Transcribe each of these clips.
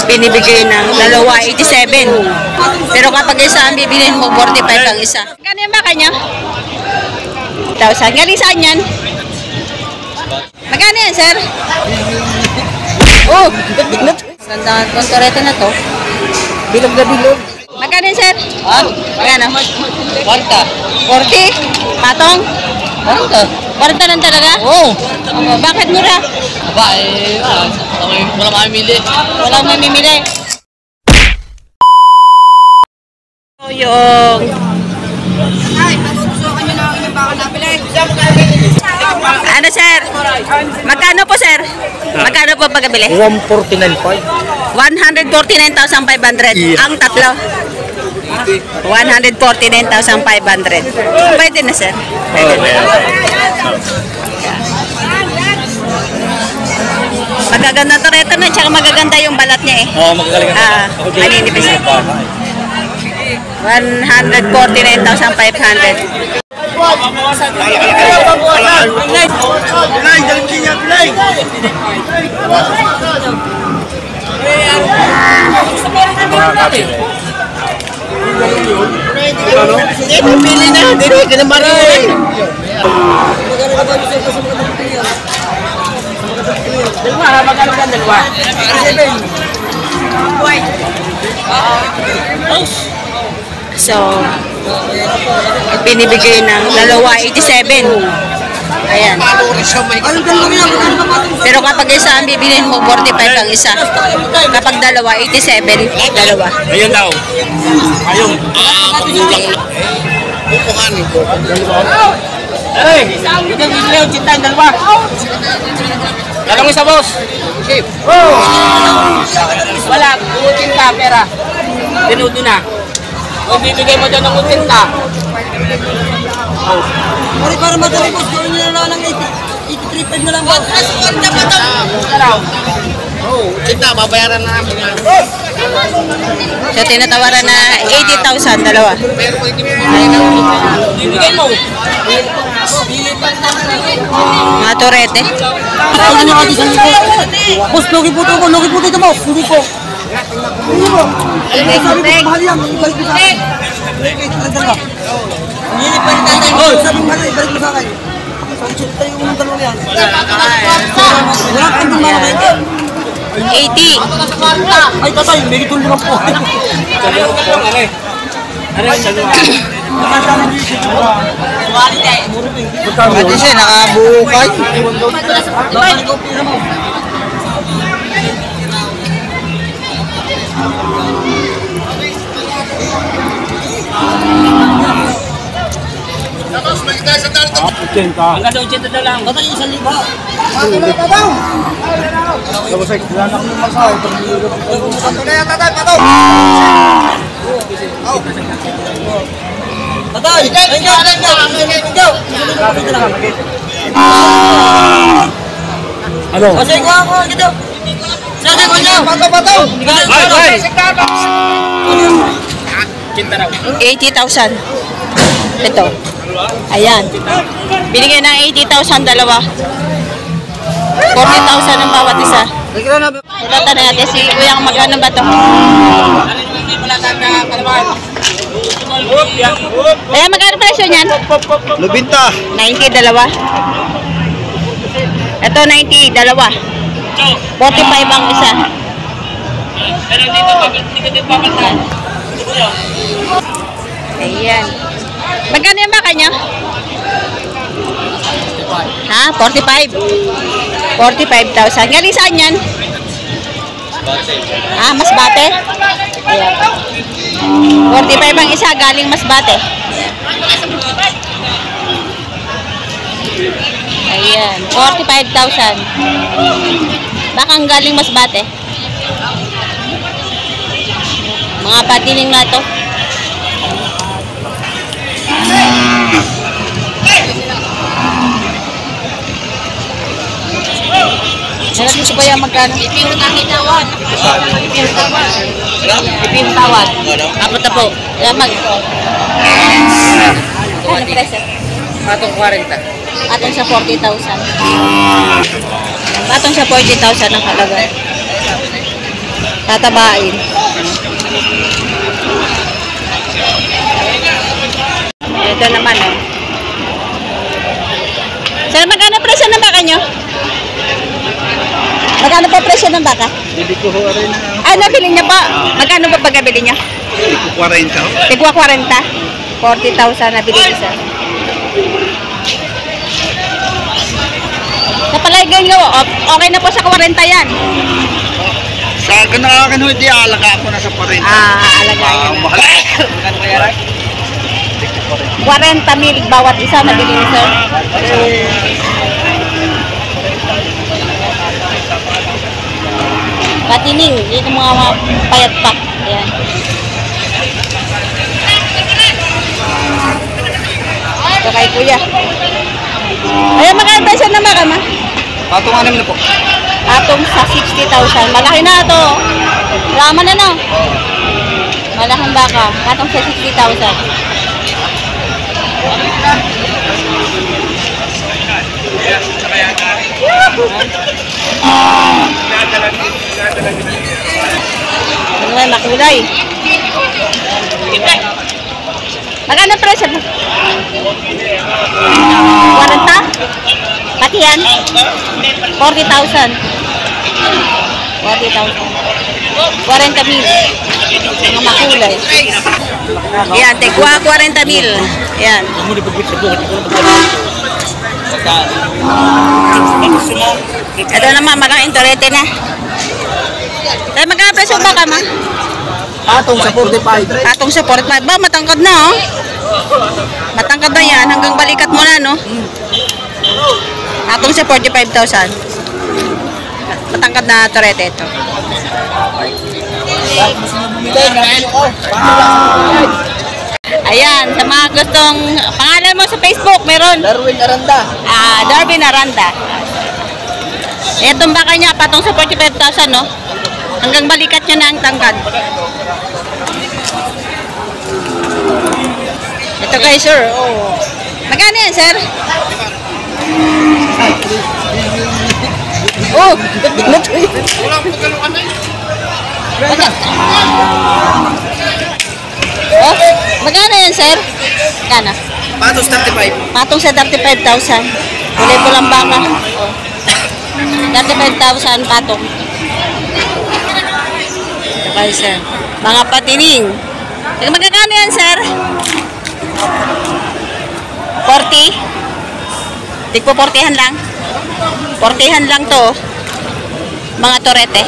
binibigay ng dalawa, 87. Pero kapag isa ang bibilhin mo, 45 ang isa. Kano yung baka niya? 1,000. Galing saan yan? Magkano yan, sir? Oh! Ganda ang kontorete na to. Bilog na bilog. Magkano yan, sir? Magkano? 40. 40? Patong? 40 lang talaga? Oo. Bakit mura? Wala mamimili. Walang mamimili. Yung... Ano, sir? Magkano po, sir? Magkano po pagkabili? 149.5. 149,500. Ang tatlo. 149,500. Pwede na, sir. Pwede na. Magaganda to reto na, tsaka magaganda yung balat niya eh. Oo, magagaling. Maninipis. 149,500. Pili na, hindi ka na maray. Dalawa. So, binibigay ng dalawa, 87. Ayan. Pero kapag isa ang bibilhin mo, 45 ang isa. Kapag dalawa, 87. Dalawa. Ayun daw. Ayun. Pagkulang na. Bukungan. Ay! Ito yung cinta, dalawa. Dalang isa, boss. Okay. Wala, cinta, pera. Dinudo na. Kung bibigay mo dyan ng cinta. Para madali boss, gawin nyo na lang 83.5 na lang boss. Cinta, babayaran na namin yan. So, tinatawaran na 80,000, dalawa. Pero kung hindi mo bibigay mo. Mga torete. Kaya nyo kasi sa libo. Boss, logi po ito boss. Hindi po. Hindi po. Sabi ko, mahal yan. Ibalik mo sa akin. Hindi pa rin tatay mo. Sabi mo, ibalik mo sa akin. Sabi tayo unang dalawa yan. Wala kang dumalo na ito. 80. Ay, tatay, may gitong limang po. Pati siya, nakabukay. Hanggang 80 na lang. Tatay, isang libo. Tapos ay, wala na akong masahe. Tatay, Ano? kasi ko ako dito. Sabi ko niyo. Pato. Ay! Cinta raw. 80,000. Ito. Ayan. Binigay ng 80,000, dalawa. 40,000 ang bawat isa. Tulatan na natin si Kuya magkano ba ito? Ayan, magkano presyo niyan? Lubinta. 90, dalawa. Ito, 90, dalawa. 45 ang isa. Pero dito papalitan. Ayan. Magkano yung baka niya? Ha? 45? 45,000. Galing saan yan? Ah, Masbate? Ayan. 45 ang isa, galing Masbate. Ayan, 45,000. Bakang galing Masbate. Mga patining na to. Meron si Kuya magkano? Ipintawan. Apat na po. Lamag. Ano presyo? Atong 40. Atong sa 40,000. Atong sa 40,000 ang halaga. Tatabain. Ito naman, oh. Sir, magkano presyo ng baka nyo? Magkano pa presyo ng baka? Hindi ko rin. Ah, nabili niya pa? Magkano pa pagkabili niya? 40. Tigwa 40? 40,000 nabili niya, sir. Sa palagay nyo, okay na po sa 40 yan. Sa akin hindi alaga ako na sa 40. Alaga yan. Mahal. Magkano kaya rin? 40,000 bawat isa nabili niya, sir. Patining, dito mga payat pa. Ayan. Ito kay kuya. Ayan, magkano presyo ng baka, ma? Patong anim na po. Atong sa 60,000. Malaki na ito. Rama na, no? Malaking baka. Atong sa 60,000. Ano nga, makulay. Magkano presyo mo? 40? Pati yan? 40,000. 40,000. Mga makulay. Yan, tegwa 40,000. Yan. Ito naman, malaking torete na. Tayo magkano presyo ba ka, ma? Patong sa 45. Atong sa 45. Ba, matangkad na, oh. Matangkad na yan. Hanggang balikat mo na, no? Atong sa 45,000. Matangkad na torete ito. Ayan, sa mga gustong pangalan mo sa Facebook, meron. Darwin Aranda. Darwin Aranda. Itong baka niya, patong sa 45,000, no? Hanggang balikat nyo na ang tangkad. Ito kay sir, oh. Magkano yan, sir? Oh, oh, magkano yan, sir? Magkano? Patong 35. Patong sa 35,000. Kulay po lang baka. Oh. 35,000 patong. Okay, sir. Mga patining. Magkano yan, sir? 40? Tigpo 40han lang. 40han lang to. Mga torete.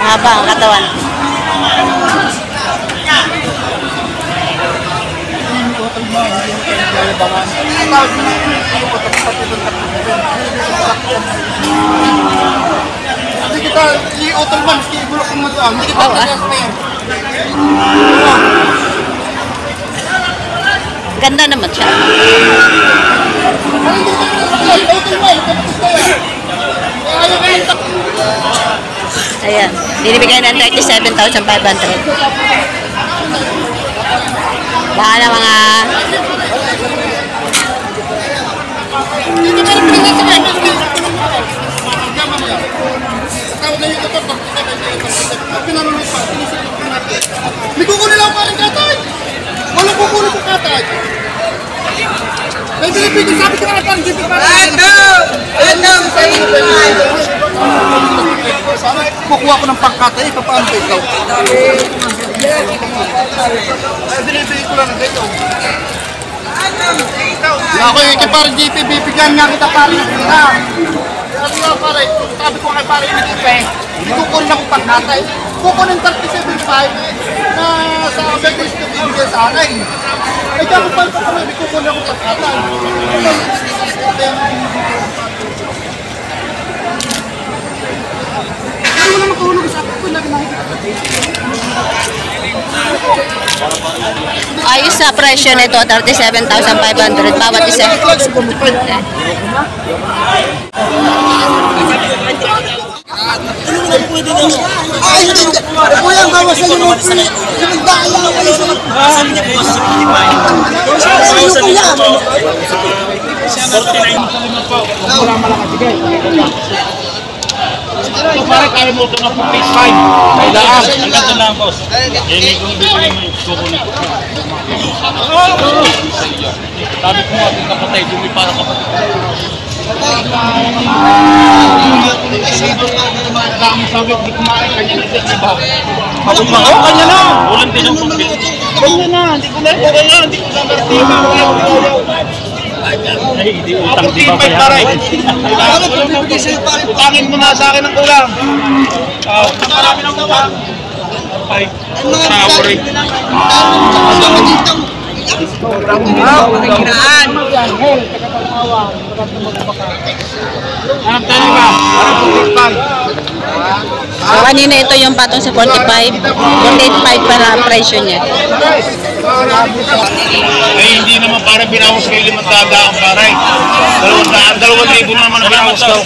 Mahaba ang katawan. Hindi kita i-utol man, i-bulok mo ito. Hindi kita Ganda naman siya. Ayan. Binibigay ng 37,500. Baka na mga... May kukunin lang pa rin katay. Walang kukunin sa katay. May binibigay sabi ko na parang gipit pa rin. Sana kukuha ko ng pangkatay. Paano ko ikaw? Ay, binibigay ko lang ng ganyan. Ako yung parang GP, bibigyan nga kita parang kita. Sabi nga pare, sabi ko kay pare yung GP, kukunin akong pangkatay. Kukunin 37.5 na sa Vegas ko bibigyan sa akin. Eh, kaya kung paano kami, kukunin akong pangkatay. Pero wala makahulog sa akin ko, lagi nakikita. Ayos sa presyo nito, 37,500 bawat isa. Ay, kuya, bawas sa limot. Nagdala. Wala malakas, sige. Ito pare, kaya mo ito ng 5. Ay laang. Ang ganda lang, boss. Hindi kong bibili mo yung kukunin ko. Sabi ko nga, yung kapatid, yung may para kapatid. Dami sabi, hindi kumain, kanya na din, diba? Oo, kanya na! Ulan din ang pagbil. Kanya na, hindi ko na, hindi ko na ay, hindi utang, di ba pare? Utangin mo na sa akin ng kulang. Marami ng utang. Ay, sorry. Anong tayo ba? Parang pagkikpan. So, kanina ito yung patong sa 45. 48.5 para ang presyo niya. Ay, hindi naman parang binawas kayo 500 ang paray. 2,000 naman ang binawas daw.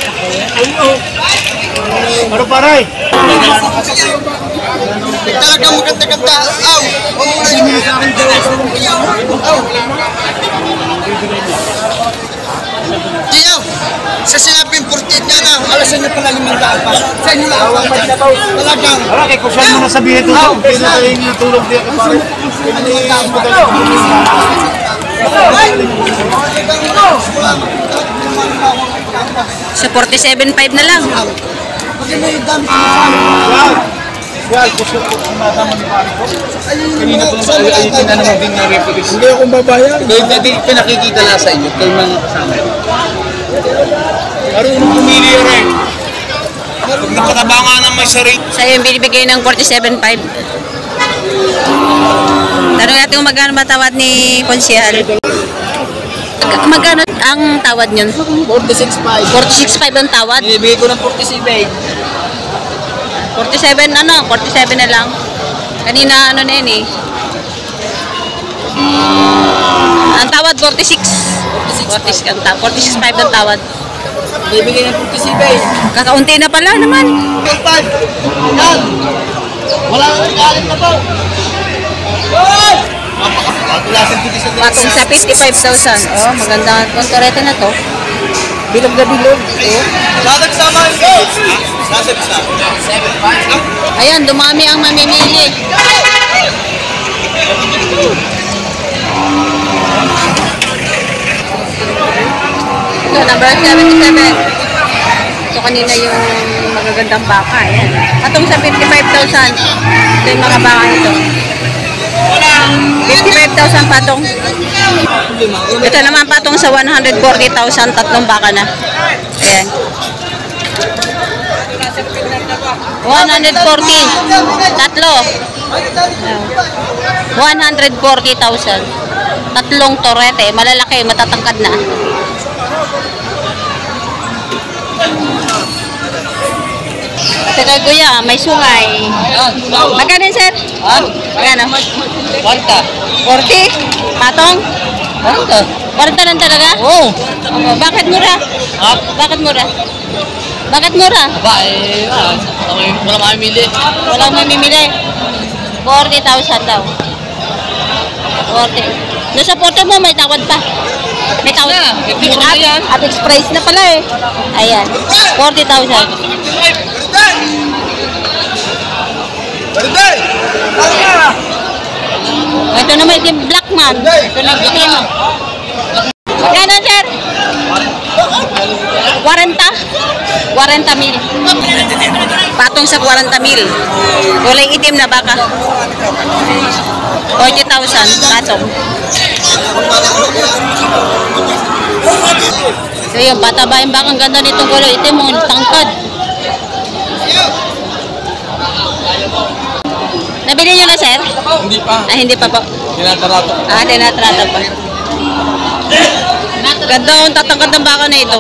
Ano paray? Talagang maganda-ganda. Aw! Diyaw! Sa sinabing 48 nga na, alasan niyo pala 500 pa. Sa inyo lang. Talagang. Wala, kay Kusyan mo na sabihin ito. Hindi na tayo yung tulog diya ka paray. Sa 47.5 na lang. Well, gusto ko kumatama ni pare ko. Kanina ko na naman din na reputation. Hindi akong babayan. Hindi pinakikita lang sa inyo. Kayo mga kasama. Marunong pumili rin. Pag nakatabangan ng may sarili. Sa'yo yung binibigay ng 47.5. Tanong natin kung magkano matawad ni Konsehal. Magkano ang tawad yun? 46.5. 46.5 ang tawad? Ibigay ko ng 47. 47 ano? 47 na lang. Kanina ano na yun eh. Ang tawad 46. 46.5 ang tawad. Ibigay ng 47. Kakaunti na pala naman. 45. Yan. Wala nang galit na to. Patong sa 55,000. Oh, maganda ang kontorete na to. Bilog na bilog. Oh. Sasagsaman ko. Sasagsaman. Ayan, dumami ang mamimili. Ito, number 77. Ito kanina yung magagandang baka. Ayan. Patong sa 55,000. Ito yung mga baka nito. 55,000 patong. Ito naman patong sa 140,000. Tatlong baka na. Ayan. 140. Tatlo. 140,000. Tatlong torete. Malalaki, matatangkad na. Teka kuya, may sungay. Magkano yun, sir? Magkano? 40. 40? Patong? 40. 40 lang talaga? Oo. Bakit mura? Bakit mura? Bakit mura? Wala mamimili. Walang mamimili. 40,000 daw. 40. Doon sa photo mo, may tawad pa. May tawad. Apex price na pala eh. Ayan. 40,000. Ito naman yung black man. Ito na itim. Magkano, sir? 40? 40 mil. Patong sa 40 mil. Kulay itim na baka. 40,000 patong. So yun, pataba yung bakang ganda nitong kulay itim mo. Tangkad. Nabili nyo na, sir? Hindi pa. Hindi pa po. Tinatrato. Tinatrata pa. Ganda ang tatangkad ng baka na ito.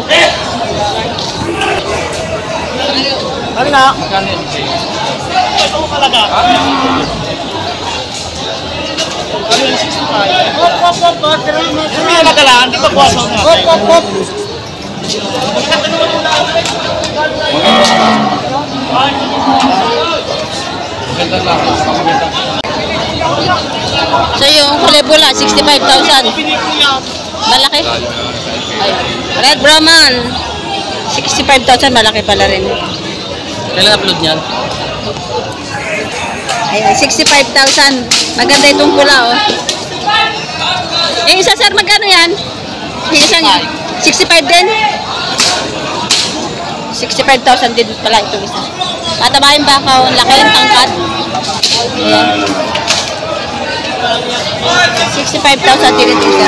Ano na? Magkano yun? Ito mo talaga. Ano yung 65? Hindi na nagalaan, di ba buwasan natin? Ganda lang. So yung kulay pula, 65,000. Malaki. Ay, Red Brahman. 65,000, malaki pala rin. Kailan upload niyan? Ayan, 65,000. Maganda itong pula, oh. Yung isa, sir, magkano yan? Yung isang 65 din? 65,000 din pala itong isa. Matabahin baka, oh. Laki yung tangkad. Ayan. 65,000 din ito isa.